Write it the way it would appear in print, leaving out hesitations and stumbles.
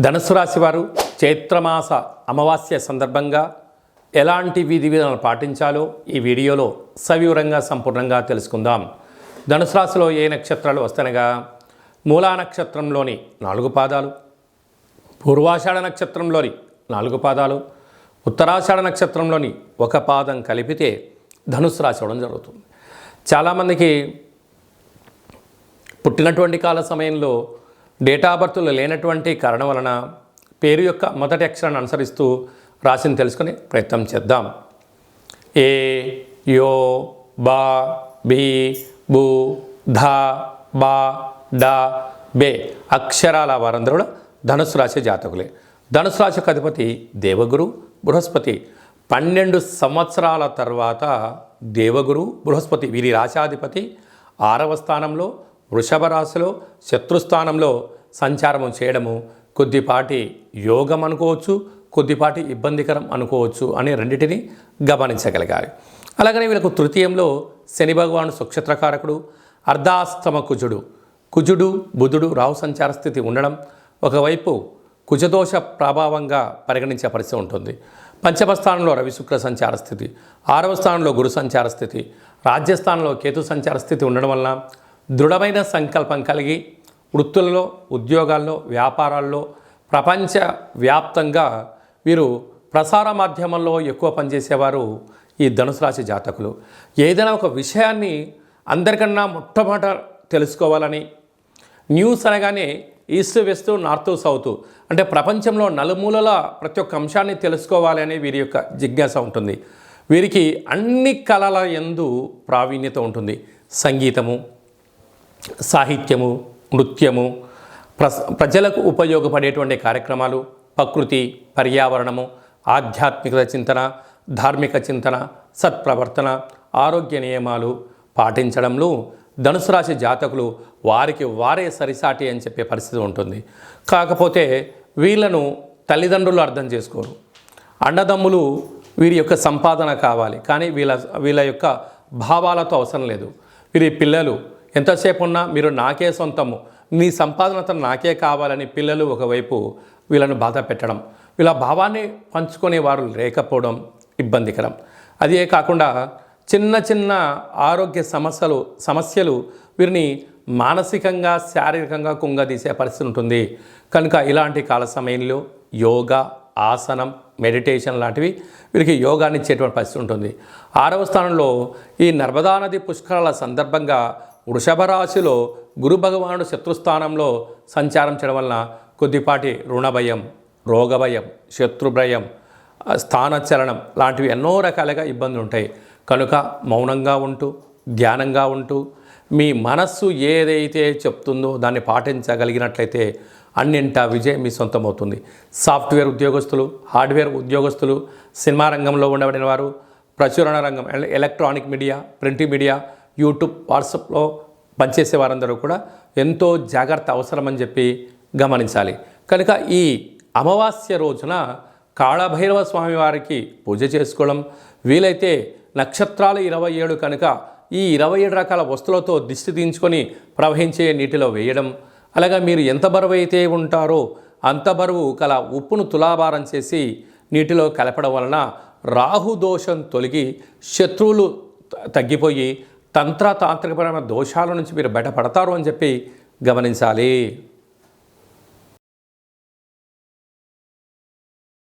ధనుసు రాశి వారు చైత్రమాస అమావాస్య సందర్భంగా ఎలాంటి విధి విధానాలు పాటించాలో ఈ వీడియోలో సవివరంగా సంపూర్ణంగా తెలుసుకుందాం. ధనుసు రాశిలో ఏ నక్షత్రాలు వస్తనగా మూలా నక్షత్రంలోని 4 పాదాలు, పూర్వాషాఢ నక్షత్రంలోని 4 పాదాలు, ఉత్తరాషాఢ నక్షత్రంలోని 1 పాదం కలిపితే ధనుసు రాశి అవడం జరుగుతుంది. చాలామందికి పుట్టినటువంటి కాల సమయంలో డేటా బర్త్లు లేనటువంటి కారణం వలన పేరు యొక్క మొదటి అక్షరాన్ని అనుసరిస్తూ రాశిని తెలుసుకునే ప్రయత్నం చేద్దాం. ఏ, యో, బా, బి, బు, ధ, బా, డ, బే అక్షరాల వారందరూ ధనుసు రాశి జాతకులే. ధనుసు రాశికి అధిపతి దేవగురు బృహస్పతి. 12 సంవత్సరాల తర్వాత దేవగురు బృహస్పతి వీరి రాశాధిపతి 6వ స్థానంలో వృషభ రాశిలో శత్రుస్థానంలో సంచారము చేయడము కొద్దిపాటి యోగం అనుకోవచ్చు, కొద్దిపాటి ఇబ్బందికరం అనుకోవచ్చు అని రెండింటిని గమనించగలిగారు. అలాగనే వీళ్ళకు తృతీయంలో శని భగవాను సుక్షత్రకారకుడు, అర్ధాస్తమ కుజుడు బుధుడు రాహు సంచార స్థితి ఉండడం ఒకవైపు కుజదోష ప్రభావంగా పరిగణించే పరిస్థితి ఉంటుంది. పంచమ స్థానంలో రవి శుక్ర సంచార స్థితి, 6వ స్థానంలో గురు సంచార స్థితి, రాజ్యస్థానంలో కేతు సంచార స్థితి ఉండడం వలన దృఢమైన సంకల్పం కలిగి వృత్తులలో, ఉద్యోగాల్లో, వ్యాపారాల్లో ప్రపంచ వ్యాప్తంగా వీరు ప్రసార మాధ్యమంలో ఎక్కువ పనిచేసేవారు ఈ ధనుసు రాశి జాతకులు. ఏదైనా ఒక విషయాన్ని అందరికన్నా మొట్టమొదట తెలుసుకోవాలని, న్యూస్ అనగానే ఈస్ట్ వెస్ట్ నార్త్ సౌత్ అంటే ప్రపంచంలో నలుమూలల ప్రతి ఒక్క అంశాన్ని తెలుసుకోవాలి అనే వీరి యొక్క జిజ్ఞాస ఉంటుంది. వీరికి అన్ని కళల యందు ప్రావీణ్యత ఉంటుంది. సంగీతము, సాహిత్యము, నృత్యము, ప్రజలకు ఉపయోగపడేటువంటి కార్యక్రమాలు, ప్రకృతి, పర్యావరణము, ఆధ్యాత్మిక చింతన, ధార్మిక చింతన, సత్ప్రవర్తన, ఆరోగ్య నియమాలు పాటించడంలో ధనుసు రాశి జాతకులు వారికి వారే సరిసాటి అని చెప్పే పరిస్థితి ఉంటుంది. కాకపోతే వీళ్ళను తల్లిదండ్రులు అర్థం చేసుకోరు. అన్నదమ్ములు వీరి యొక్క సంపాదన కావాలి, కానీ వీళ్ళ యొక్క భావాలతో అవసరం లేదు. వీరి పిల్లలు ఎంతసేపు ఉన్నా మీరు నాకే సొంతము, నీ సంపాదన నాకే కావాలని పిల్లలు ఒకవైపు వీళ్ళను బాధ పెట్టడం, వీళ్ళ భావాన్ని పంచుకునే వారు లేకపోవడం ఇబ్బందికరం. అదే కాకుండా చిన్న చిన్న ఆరోగ్య సమస్యలు వీరిని మానసికంగా, శారీరకంగా కుంగదీసే పరిస్థితి ఉంటుంది. కనుక ఇలాంటి కాల సమయంలో యోగా, ఆసనం, మెడిటేషన్ లాంటివి వీరికి యోగాన్ని ఇచ్చేటువంటి పరిస్థితి ఉంటుంది. 6వ స్థానంలో ఈ నర్మదా నది పుష్కరాల సందర్భంగా వృషభ రాశిలో గురు భగవానుడు శత్రుస్థానంలో సంచారం చేయడం వలన కొద్దిపాటి రుణభయం, రోగభయం, శత్రుభయం, స్థానచలనం లాంటివి ఎన్నో రకాలుగా ఇబ్బందులు ఉంటాయి. కనుక మౌనంగా ఉంటూ, ధ్యానంగా ఉంటూ మీ మనస్సు ఏదైతే చెప్తుందో దాన్ని పాటించగలిగినట్లయితే అన్నింటా విజయం మీ సొంతమవుతుంది. సాఫ్ట్వేర్ ఉద్యోగస్తులు, హార్డ్వేర్ ఉద్యోగస్తులు, సినిమా రంగంలో ఉండబడిన వారు, ప్రచురణ రంగం, electronic media, print media, YouTube, వాట్సాప్లో పనిచేసే వారందరూ కూడా ఎంతో జాగ్రత్త అవసరమని చెప్పి గమనించాలి. కనుక ఈ అమావాస్య రోజున కాళభైరవ స్వామి వారికి పూజ చేసుకోవడం, వీలైతే నక్షత్రాలు 27 కనుక ఈ 27 రకాల వస్తువులతో దిష్టి తీయించుకొని ప్రవహించే నీటిలో వేయడం, అలాగా మీరు ఎంత బరువు అయితే ఉంటారో అంత బరువు కల ఉప్పును తులాభారం చేసి నీటిలో కలపడం వలన రాహుదోషం తొలగి శత్రువులు తగ్గిపోయి తాంత్రికపరమైన దోషాల నుంచి మీరు బయటపడతారు అని చెప్పి గమనించాలి.